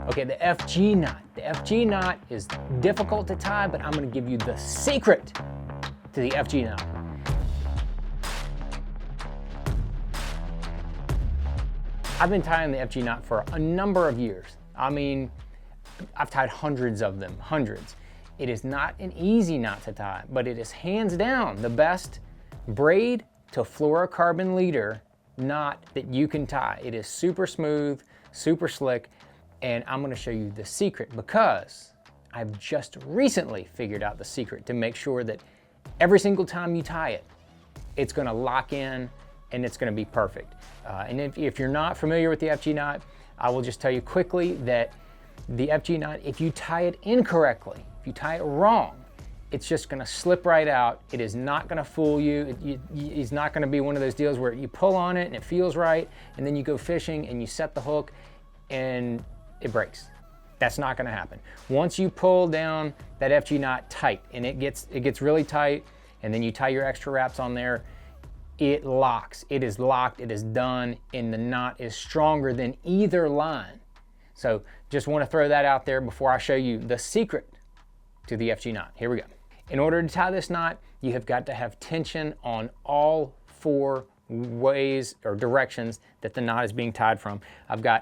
Okay, the FG knot. The FG knot is difficult to tie, but I'm gonna give you the secret to the FG knot. I've been tying the FG knot for a number of years. I mean, I've tied hundreds of them, hundreds. It is not an easy knot to tie, but it is hands down the best braid to fluorocarbon leader knot that you can tie. It is super smooth, super slick, and I'm gonna show you the secret because I've just recently figured out the secret to make sure that every single time you tie it, it's gonna lock in and it's gonna be perfect. And if you're not familiar with the FG knot, I will just tell you quickly that the FG knot, if you tie it incorrectly, if you tie it wrong, it's just gonna slip right out. It is not gonna fool you. It's not gonna be one of those deals where you pull on it and it feels right, and then you go fishing and you set the hook and it breaks. That's not gonna happen. Once you pull down that FG knot tight and it gets really tight, and then you tie your extra wraps on there, it locks. It is locked, it is done, and the knot is stronger than either line. So just wanna throw that out there before I show you the secret to the FG knot. Here we go. In order to tie this knot, you have got to have tension on all 4 ways or directions that the knot is being tied from. This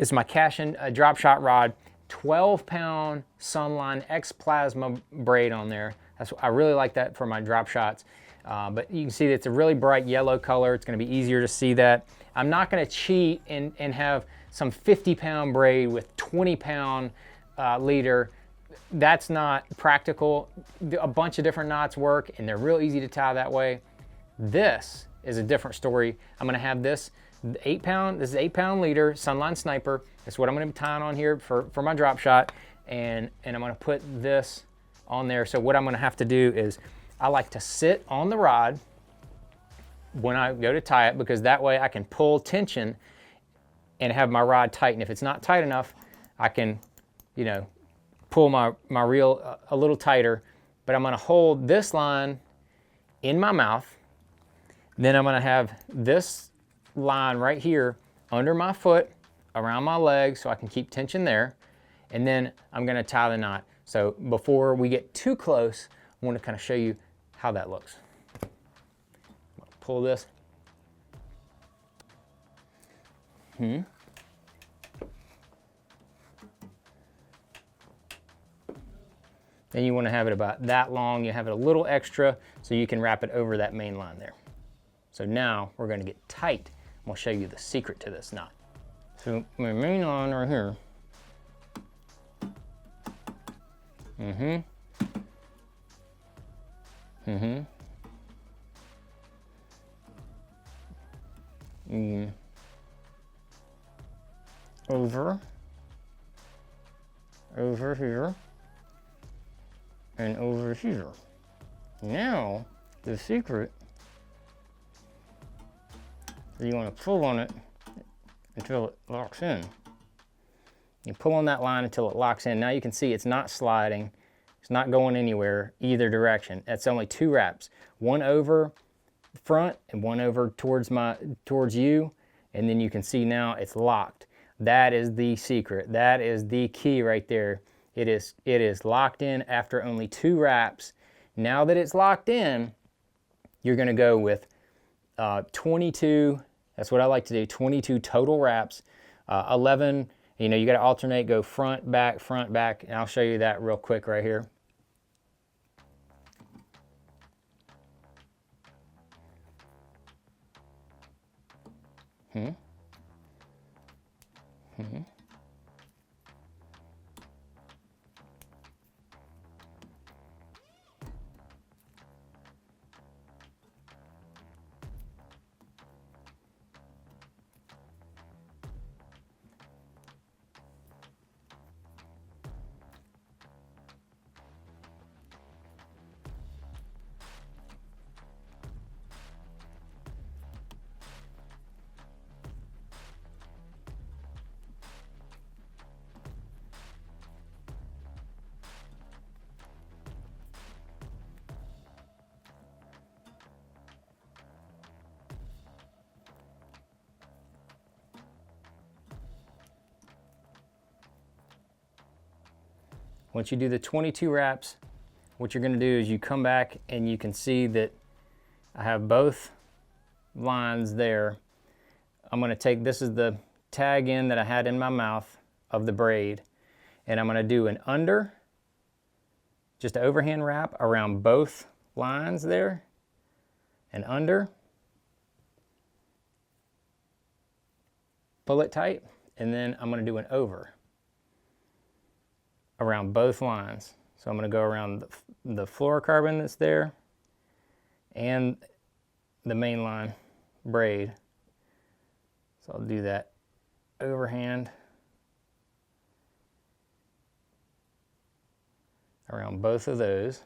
is my Cashin drop shot rod, 12-pound Sunline X Plasma braid on there. I really like that for my drop shots. But you can see that it's a really bright yellow color. It's gonna be easier to see that. I'm not gonna cheat and have some 50-pound braid with 20-pound leader. That's not practical. A bunch of different knots work and they're real easy to tie that way. This is a different story. I'm gonna have this 8-pound, this is 8-pound leader, Sunline Sniper. That's what I'm gonna be tying on here for my drop shot. And I'm gonna put this on there. So what I'm gonna have to do is, I like to sit on the rod when I go to tie it, because that way I can pull tension and have my rod tight. And if it's not tight enough, I can, pull my reel a little tighter. But I'm gonna hold this line in my mouth. Then I'm gonna have this line right here under my foot, around my leg, so I can keep tension there. And then I'm gonna tie the knot. So before we get too close, I wanna kind of show you how that looks. Pull this. Then you want to have it about that long. You have it a little extra so you can wrap it over that main line there. So now we're going to get tight. I'm going to show you the secret to this knot. So my main line right here. Over here, and over here. Now, the secret is you want to pull on it until it locks in. You pull on that line until it locks in. Now you can see it's not sliding. It's not going anywhere either direction. That's only 2 wraps. One over front and one over towards you. And then you can see now it's locked. That is the secret. That is the key right there. It is locked in after only 2 wraps. Now that it's locked in, you're gonna go with 22, that's what I like to do, 22 total wraps, 11, you gotta alternate, go front, back, and I'll show you that real quick right here. Once you do the 22 wraps, what you're gonna do is you come back and you can see that I have both lines there. I'm gonna take, this is the tag end that I had in my mouth of the braid, and I'm gonna do an under, just an overhand wrap around both lines there, and under, pull it tight, and then I'm gonna do an over around both lines. So I'm gonna go around the fluorocarbon that's there and the main line braid. So I'll do that overhand around both of those.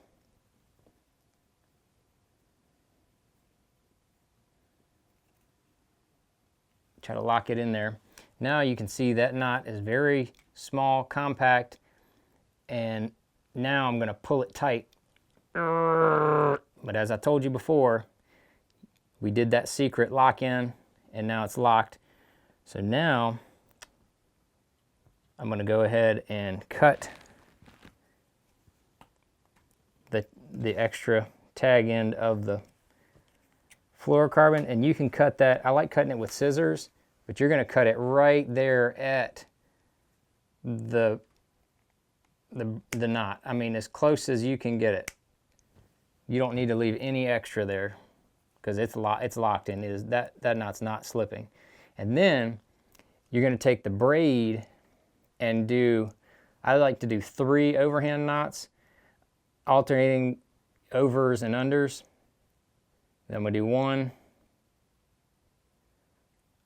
Try to lock it in there. Now you can see that knot is very small, compact, and now I'm gonna pull it tight. But as I told you before, we did that secret lock in, and now it's locked. So now I'm gonna go ahead and cut the extra tag end of the fluorocarbon, and you can cut that. I like cutting it with scissors, but you're gonna cut it right there at the knot. I mean, as close as you can get it. You don't need to leave any extra there because it's locked in. That knot's not slipping. And then you're gonna take the braid and do, I like to do 3 overhand knots, alternating overs and unders. Then I'm gonna do 1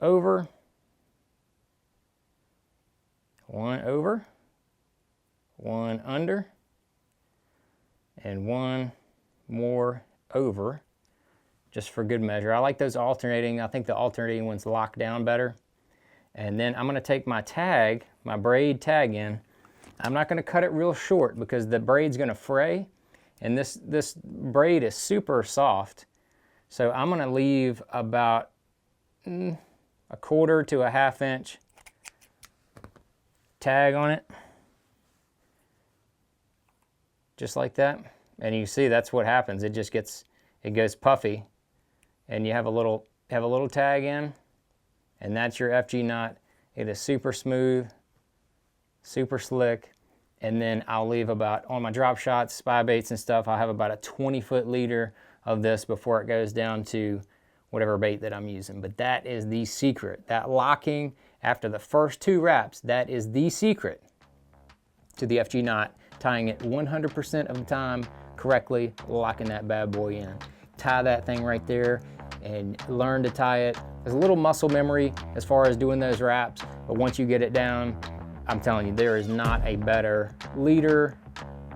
over, 1 over, 1 under, and 1 more over, just for good measure. I like those alternating. I think the alternating ones lock down better. And then I'm gonna take my tag, my braid tag in. I'm not gonna cut it real short because the braid's gonna fray, and this braid is super soft. So I'm gonna leave about 1/4 to 1/2 inch tag on it. Just like that. And you see that's what happens. It just goes puffy, and you have a little tag in, and that's your FG knot. It is super smooth, super slick. And then I'll leave about, on my drop shots, spy baits and stuff, I'll have about a 20-foot leader of this before it goes down to whatever bait that I'm using. But that is the secret. That locking after the first 2 wraps, that is the secret to the FG knot, tying it 100% of the time correctly, locking that bad boy in. Tie that thing right there and learn to tie it. There's a little muscle memory as far as doing those wraps, but once you get it down, I'm telling you, there is not a better leader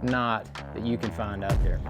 knot that you can find out there.